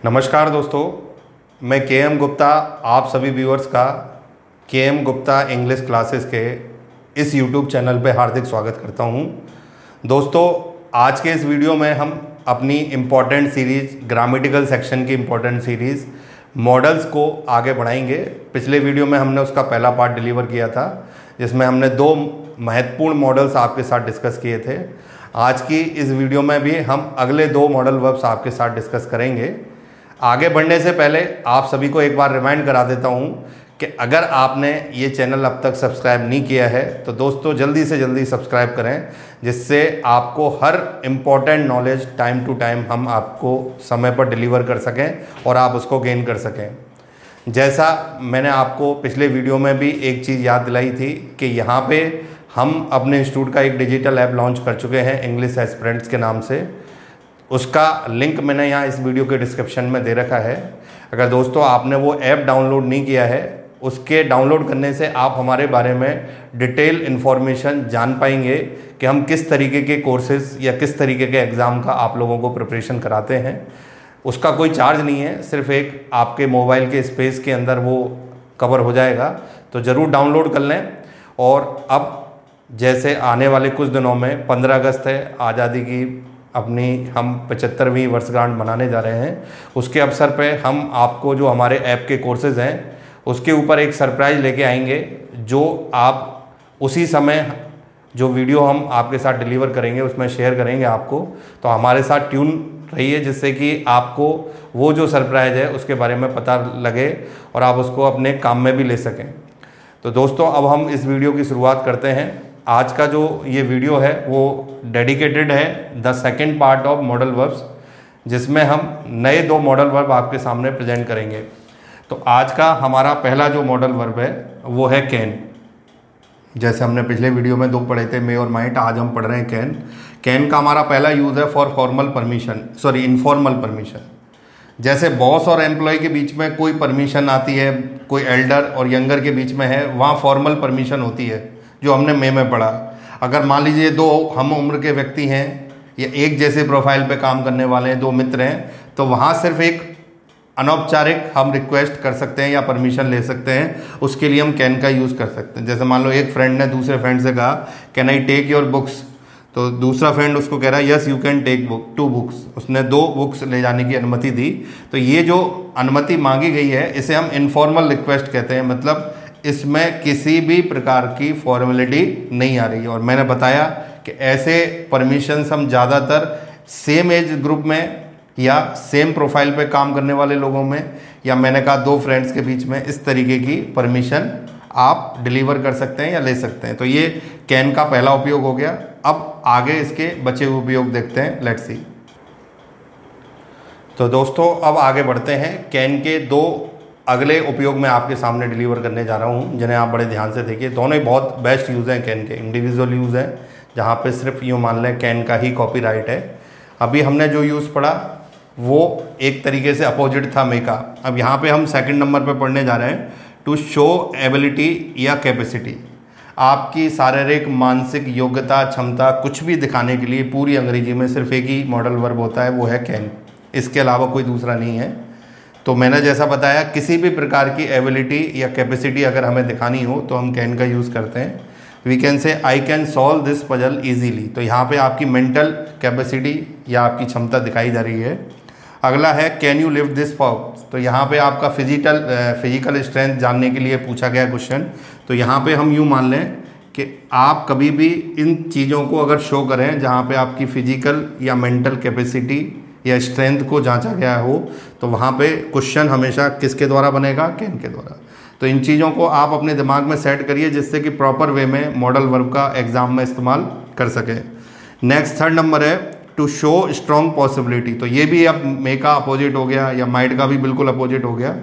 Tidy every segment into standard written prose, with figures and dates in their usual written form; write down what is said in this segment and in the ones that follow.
नमस्कार दोस्तों, मैं के एम गुप्ता आप सभी व्यूअर्स का के एम गुप्ता इंग्लिश क्लासेस के इस यूट्यूब चैनल पे हार्दिक स्वागत करता हूं। दोस्तों, आज के इस वीडियो में हम अपनी इम्पॉर्टेंट सीरीज़ ग्रामेटिकल सेक्शन की इम्पॉर्टेंट सीरीज़ मॉडल्स को आगे बढ़ाएंगे। पिछले वीडियो में हमने उसका पहला पार्ट डिलीवर किया था, जिसमें हमने दो महत्वपूर्ण मॉडल्स आपके साथ डिस्कस किए थे। आज की इस वीडियो में भी हम अगले दो मॉडल वर्ब्स आपके साथ डिस्कस करेंगे। आगे बढ़ने से पहले आप सभी को एक बार रिमाइंड करा देता हूं कि अगर आपने ये चैनल अब तक सब्सक्राइब नहीं किया है तो दोस्तों जल्दी से जल्दी सब्सक्राइब करें, जिससे आपको हर important knowledge time to time हम आपको समय पर डिलीवर कर सकें और आप उसको गेन कर सकें। जैसा मैंने आपको पिछले वीडियो में भी एक चीज़ याद दिलाई थी कि यहाँ पे हम अपने इंस्टीट्यूट का एक डिजिटल ऐप लॉन्च कर चुके हैं इंग्लिश एस्पिरेंट्स के नाम से। उसका लिंक मैंने यहाँ इस वीडियो के डिस्क्रिप्शन में दे रखा है। अगर दोस्तों आपने वो ऐप डाउनलोड नहीं किया है, उसके डाउनलोड करने से आप हमारे बारे में डिटेल इन्फॉर्मेशन जान पाएंगे कि हम किस तरीके के कोर्सेज या किस तरीके के एग्ज़ाम का आप लोगों को प्रिपरेशन कराते हैं। उसका कोई चार्ज नहीं है, सिर्फ एक आपके मोबाइल के स्पेस के अंदर वो कवर हो जाएगा, तो ज़रूर डाउनलोड कर लें। और अब जैसे आने वाले कुछ दिनों में 15 अगस्त है, आज़ादी की अपनी हम 75वीं वर्षगांठ मनाने जा रहे हैं। उसके अवसर पे हम आपको जो हमारे ऐप के कोर्सेज़ हैं उसके ऊपर एक सरप्राइज़ लेके आएंगे, जो आप उसी समय जो वीडियो हम आपके साथ डिलीवर करेंगे उसमें शेयर करेंगे आपको। तो हमारे साथ ट्यून रहिए, जिससे कि आपको वो जो सरप्राइज़ है उसके बारे में पता लगे और आप उसको अपने काम में भी ले सकें। तो दोस्तों, अब हम इस वीडियो की शुरुआत करते हैं। आज का जो ये वीडियो है वो डेडिकेटेड है the second part of modal verbs, जिसमें हम नए दो मॉडल वर्ब आपके सामने प्रेजेंट करेंगे। तो आज का हमारा पहला जो मॉडल वर्ब है वो है कैन। जैसे हमने पिछले वीडियो में दो पढ़े थे, मे और माइट, आज हम पढ़ रहे हैं कैन। कैन का हमारा पहला यूज़ है फॉर इनफॉर्मल परमिशन। जैसे बॉस और एम्प्लॉय के बीच में कोई परमिशन आती है, कोई एल्डर और यंगर के बीच में है, वहाँ फॉर्मल परमिशन होती है, जो हमने मे में पढ़ा। अगर मान लीजिए दो हम उम्र के व्यक्ति हैं या एक जैसे प्रोफाइल पे काम करने वाले हैं, दो मित्र हैं, तो वहाँ सिर्फ एक अनौपचारिक हम रिक्वेस्ट कर सकते हैं या परमिशन ले सकते हैं। उसके लिए हम कैन का यूज़ कर सकते हैं। जैसे मान लो एक फ्रेंड ने दूसरे फ्रेंड से कहा can I take your books, तो दूसरा फ्रेंड उसको कह रहा है yes you can take 2 books. उसने 2 बुक्स ले जाने की अनुमति दी। तो ये जो अनुमति मांगी गई है इसे हम इनफॉर्मल रिक्वेस्ट कहते हैं, मतलब इसमें किसी भी प्रकार की फॉर्मेलिटी नहीं आ रही है। और मैंने बताया कि ऐसे परमिशंस हम ज़्यादातर सेम एज ग्रुप में या सेम प्रोफाइल पे काम करने वाले लोगों में, या मैंने कहा दो फ्रेंड्स के बीच में, इस तरीके की परमिशन आप डिलीवर कर सकते हैं या ले सकते हैं। तो ये कैन का पहला उपयोग हो गया। अब आगे इसके बचे हुए उपयोग देखते हैं, लेट्स सी। तो दोस्तों, अब आगे बढ़ते हैं। कैन के दो अगले उपयोग मैं आपके सामने डिलीवर करने जा रहा हूँ, जिन्हें आप बड़े ध्यान से देखिए। दोनों ही बहुत बेस्ट यूज़ हैं कैन के। इंडिविजुअल यूज़ है, जहाँ पे सिर्फ यूँ मान लें कैन का ही कॉपीराइट है। अभी हमने जो यूज़ पढ़ा वो एक तरीके से अपोजिट था मे का। अब यहाँ पे हम सेकंड नंबर पे पढ़ने जा रहे हैं टू शो एबिलिटी या कैपेसिटी। आपकी शारीरिक मानसिक योग्यता क्षमता कुछ भी दिखाने के लिए पूरी अंग्रेजी में सिर्फ एक ही मॉडल वर्ब होता है, वो है कैन। इसके अलावा कोई दूसरा नहीं है। तो मैंने जैसा बताया, किसी भी प्रकार की एबिलिटी या कैपेसिटी अगर हमें दिखानी हो तो हम कैन का यूज़ करते हैं। We can say I can solve this puzzle easily. तो यहाँ पे आपकी मेंटल कैपेसिटी या आपकी क्षमता दिखाई जा रही है। अगला है can you lift this box. तो यहाँ पे आपका फिजिकल स्ट्रेंथ जानने के लिए पूछा गया क्वेश्चन। तो यहाँ पे हम यूँ मान लें कि आप कभी भी इन चीज़ों को अगर शो करें जहाँ पे आपकी फिजिकल या मेंटल कैपेसिटी या स्ट्रेंथ को जांचा गया हो, तो वहाँ पे क्वेश्चन हमेशा किसके द्वारा बनेगा? कैन के द्वारा। तो इन चीज़ों को आप अपने दिमाग में सेट करिए, जिससे कि प्रॉपर वे में मॉडल वर्ब का एग्जाम में इस्तेमाल कर सकें। नेक्स्ट थर्ड नंबर है टू शो स्ट्रॉन्ग पॉसिबिलिटी। तो ये भी अब मे का अपोजिट हो गया, या माइट का भी बिल्कुल अपोजिट हो गया।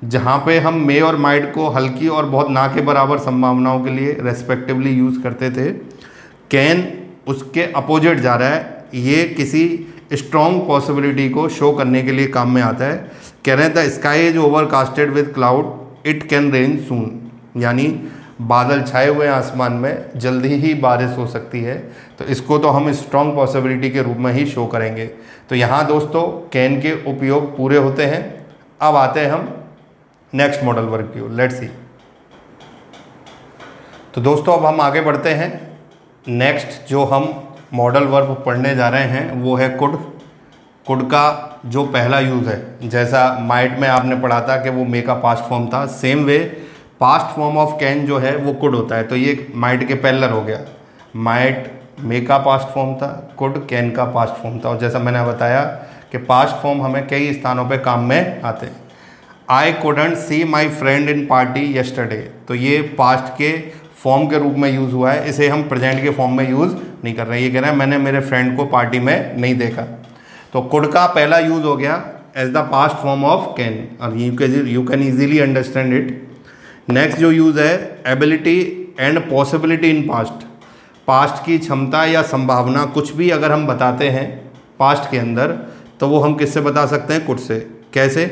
जहाँ पे हम मे और माइट को हल्की और बहुत ना के बराबर संभावनाओं के लिए रेस्पेक्टिवली यूज़ करते थे, कैन उसके अपोजिट जा रहा है। ये किसी स्ट्रॉन्ग पॉसिबिलिटी को शो करने के लिए काम में आता है। कह रहे हैं the sky is overcasted with cloud, it can rain soon. यानी बादल छाए हुए हैं आसमान में, जल्दी ही बारिश हो सकती है। तो इसको तो हम स्ट्रॉन्ग पॉसिबिलिटी के रूप में ही शो करेंगे। तो यहाँ दोस्तों कैन के उपयोग पूरे होते हैं। अब आते हैं हम नेक्स्ट मॉडल वर्ब की ओर। Let's see. तो दोस्तों अब हम आगे बढ़ते हैं। नेक्स्ट जो हम मॉडल वर्ब पढ़ने जा रहे हैं वो है कुड। कुड का जो पहला यूज़ है, जैसा माइट में आपने पढ़ा था कि वो मे का पास्ट फॉर्म था, same way past form of can जो है वो कुड होता है। तो ये माइट के पैरेलल हो गया। माइट मे का पास्ट फॉर्म था, कुड कैन का पास्ट फॉर्म था। और जैसा मैंने बताया कि पास्ट फॉर्म हमें कई स्थानों पे काम में आते हैं। I couldn't see my friend in party yesterday, तो ये पास्ट के फॉर्म के रूप में यूज़ हुआ है। इसे हम प्रेजेंट के फॉर्म में यूज़ नहीं कर रहे हैं। ये कह रहे हैं मैंने मेरे फ्रेंड को पार्टी में नहीं देखा। तो कुड का पहला यूज़ हो गया as the past form of can, और you can easily understand it. Next जो यूज़ है ability and possibility in past. Past की क्षमता या संभावना कुछ भी अगर हम बताते हैं पास्ट के अंदर, तो वो हम किससे बता सकते हैं? कुड से। कैसे?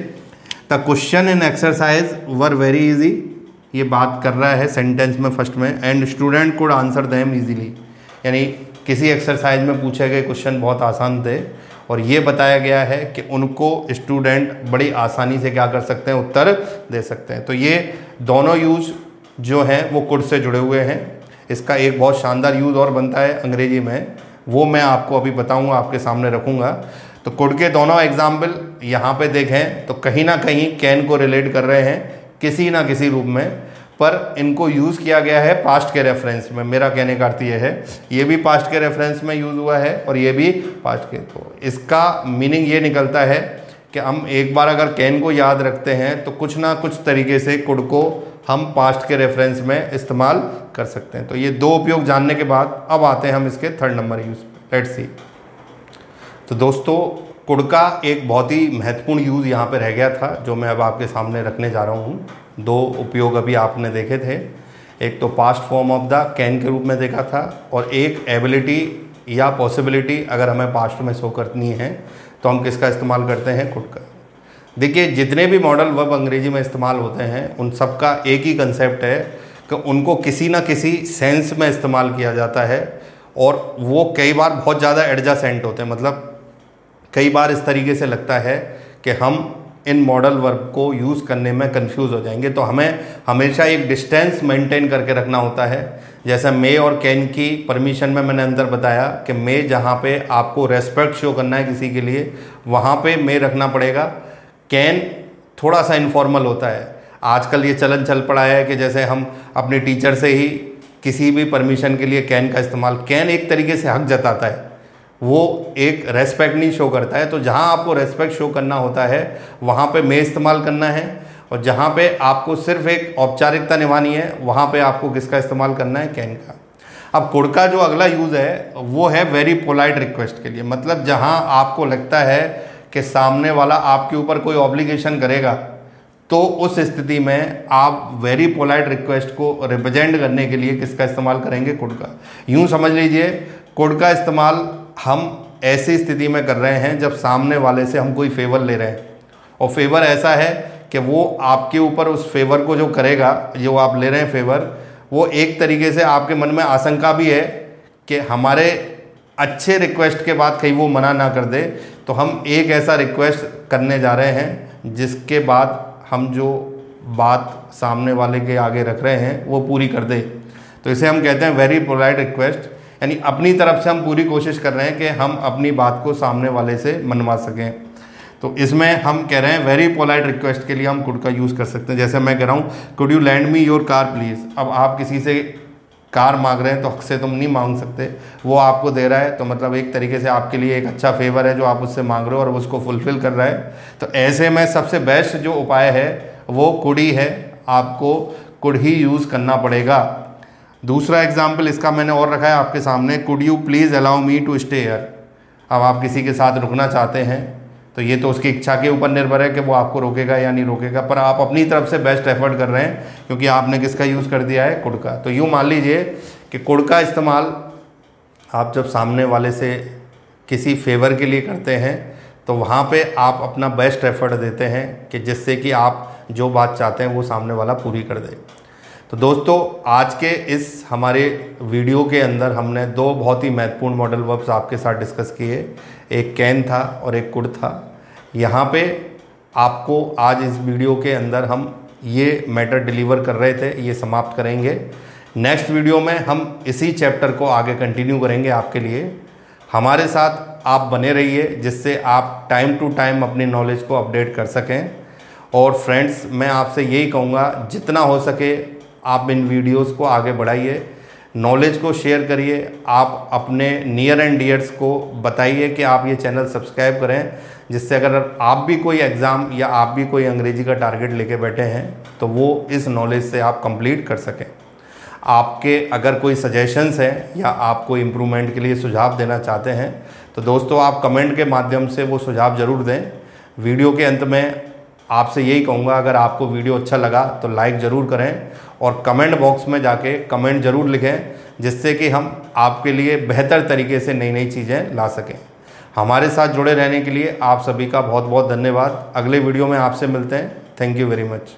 The question in exercise were very easy, ये बात कर रहा है सेंटेंस में फर्स्ट में, and student could answer them easily, यानी किसी एक्सरसाइज में पूछे गए क्वेश्चन बहुत आसान थे और ये बताया गया है कि उनको स्टूडेंट बड़ी आसानी से क्या कर सकते हैं? उत्तर दे सकते हैं। तो ये दोनों यूज जो हैं वो कुड से जुड़े हुए हैं। इसका एक बहुत शानदार यूज़ और बनता है अंग्रेजी में, वो मैं आपको अभी बताऊंगा, आपके सामने रखूंगा। तो कुड के दोनों एग्जाम्पल यहाँ पे देखें तो कहीं ना कहीं कैन को रिलेट कर रहे हैं किसी ना किसी रूप में, पर इनको यूज़ किया गया है पास्ट के रेफरेंस में। मेरा कहने का अर्थ ये है, ये भी पास्ट के रेफरेंस में यूज़ हुआ है और ये भी पास्ट के। तो इसका मीनिंग ये निकलता है कि हम एक बार अगर कैन को याद रखते हैं तो कुछ ना कुछ तरीके से कुड को हम पास्ट के रेफरेंस में इस्तेमाल कर सकते हैं। तो ये दो उपयोग जानने के बाद अब आते हैं हम इसके थर्ड नंबर यूज़ पे। Let's see. तो दोस्तों कुड का एक बहुत ही महत्वपूर्ण यूज़ यहाँ पे रह गया था जो मैं अब आपके सामने रखने जा रहा हूँ। दो उपयोग अभी आपने देखे थे, एक तो past form of the can के रूप में देखा था और एक एबिलिटी या पॉसिबिलिटी अगर हमें पास्ट में शो करनी है तो हम किसका इस्तेमाल करते हैं? कुड का। देखिए जितने भी मॉडल वर्ब अंग्रेजी में इस्तेमाल होते हैं उन सब का एक ही कंसेप्ट है कि उनको किसी ना किसी सेंस में इस्तेमाल किया जाता है और वो कई बार बहुत ज़्यादा एडजासेंट होते हैं। मतलब कई बार इस तरीके से लगता है कि हम इन मॉडल वर्ब को यूज़ करने में कंफ्यूज हो जाएंगे। तो हमें हमेशा एक डिस्टेंस मेंटेन करके रखना होता है। जैसे मे और कैन की परमिशन में मैंने अंदर बताया कि मे जहाँ पे आपको रेस्पेक्ट शो करना है किसी के लिए वहाँ पे मे रखना पड़ेगा। कैन थोड़ा सा इनफॉर्मल होता है। आजकल ये चलन चल पड़ा है कि जैसे हम अपने टीचर से ही किसी भी परमिशन के लिए कैन का इस्तेमाल, कैन एक तरीके से हक जताता है, वो एक रेस्पेक्ट नहीं शो करता है। तो जहाँ आपको रेस्पेक्ट शो करना होता है वहाँ पे मे इस्तेमाल करना है और जहाँ पे आपको सिर्फ एक औपचारिकता निभानी है वहाँ पे आपको किसका इस्तेमाल करना है? कैन का। अब कुड का जो अगला यूज़ है वो है वेरी पोलाइट रिक्वेस्ट के लिए। मतलब जहाँ आपको लगता है कि सामने वाला आपके ऊपर कोई ऑब्लिगेशन करेगा तो उस स्थिति में आप वेरी पोलाइट रिक्वेस्ट को रिप्रेजेंट करने के लिए किसका इस्तेमाल करेंगे? कुड का। यूँ समझ लीजिए कुड का इस्तेमाल हम ऐसी स्थिति में कर रहे हैं जब सामने वाले से हम कोई फेवर ले रहे हैं और फेवर ऐसा है कि वो आपके ऊपर उस फेवर को जो करेगा, जो आप ले रहे हैं फेवर, वो एक तरीके से आपके मन में आशंका भी है कि हमारे अच्छे रिक्वेस्ट के बाद कहीं वो मना ना कर दे। तो हम एक ऐसा रिक्वेस्ट करने जा रहे हैं जिसके बाद हम जो बात सामने वाले के आगे रख रहे हैं वो पूरी कर दे। तो इसे हम कहते हैं वेरी पोलाइट रिक्वेस्ट, यानी अपनी तरफ से हम पूरी कोशिश कर रहे हैं कि हम अपनी बात को सामने वाले से मनवा सकें। तो इसमें हम कह रहे हैं वेरी पोलाइट रिक्वेस्ट के लिए हम कुड का यूज़ कर सकते हैं। जैसे मैं कह रहा हूँ could you land me your car please. अब आप किसी से कार मांग रहे हैं तो हक से तुम नहीं मांग सकते, वो आपको दे रहा है तो मतलब एक तरीके से आपके लिए एक अच्छा फेवर है जो आप उससे मांग रहे हो और वो उसको फुलफ़िल कर रहा है। तो ऐसे में सबसे बेस्ट जो उपाय है वो कुड ही है, आपको कुड ही यूज़ करना पड़ेगा। दूसरा एग्जाम्पल इसका मैंने और रखा है आपके सामने, could you please allow me to stay here. अब आप किसी के साथ रुकना चाहते हैं तो ये तो उसकी इच्छा के ऊपर निर्भर है कि वो आपको रोकेगा या नहीं रोकेगा, पर आप अपनी तरफ से बेस्ट एफर्ट कर रहे हैं क्योंकि आपने किसका यूज़ कर दिया है? कुड का। तो यूँ मान लीजिए कि कुड का इस्तेमाल आप जब सामने वाले से किसी फेवर के लिए करते हैं तो वहाँ पे आप अपना बेस्ट एफर्ट देते हैं कि जिससे कि आप जो बात चाहते हैं वो सामने वाला पूरी कर दे। तो दोस्तों आज के इस हमारे वीडियो के अंदर हमने दो बहुत ही महत्वपूर्ण मॉडल वर्ब्स आपके साथ डिस्कस किए। एक कैन था और एक कुड था। यहाँ पे आपको आज इस वीडियो के अंदर हम ये मैटर डिलीवर कर रहे थे, ये समाप्त करेंगे। नेक्स्ट वीडियो में हम इसी चैप्टर को आगे कंटिन्यू करेंगे आपके लिए। हमारे साथ आप बने रहिए जिससे आप टाइम टू टाइम अपनी नॉलेज को अपडेट कर सकें। और फ्रेंड्स, मैं आपसे यही कहूँगा जितना हो सके आप इन वीडियोस को आगे बढ़ाइए, नॉलेज को शेयर करिए। आप अपने नियर एंड डियर्स को बताइए कि आप ये चैनल सब्सक्राइब करें, जिससे अगर आप भी कोई एग्ज़ाम या आप भी कोई अंग्रेजी का टारगेट लेके बैठे हैं तो वो इस नॉलेज से आप कंप्लीट कर सकें। आपके अगर कोई सजेशंस हैं या आप कोई इम्प्रूवमेंट के लिए सुझाव देना चाहते हैं तो दोस्तों आप कमेंट के माध्यम से वो सुझाव ज़रूर दें। वीडियो के अंत में आपसे यही कहूँगा, अगर आपको वीडियो अच्छा लगा तो लाइक ज़रूर करें और कमेंट बॉक्स में जाके कमेंट ज़रूर लिखें, जिससे कि हम आपके लिए बेहतर तरीके से नई नई चीज़ें ला सकें। हमारे साथ जुड़े रहने के लिए आप सभी का बहुत बहुत धन्यवाद। अगले वीडियो में आपसे मिलते हैं। Thank you very much.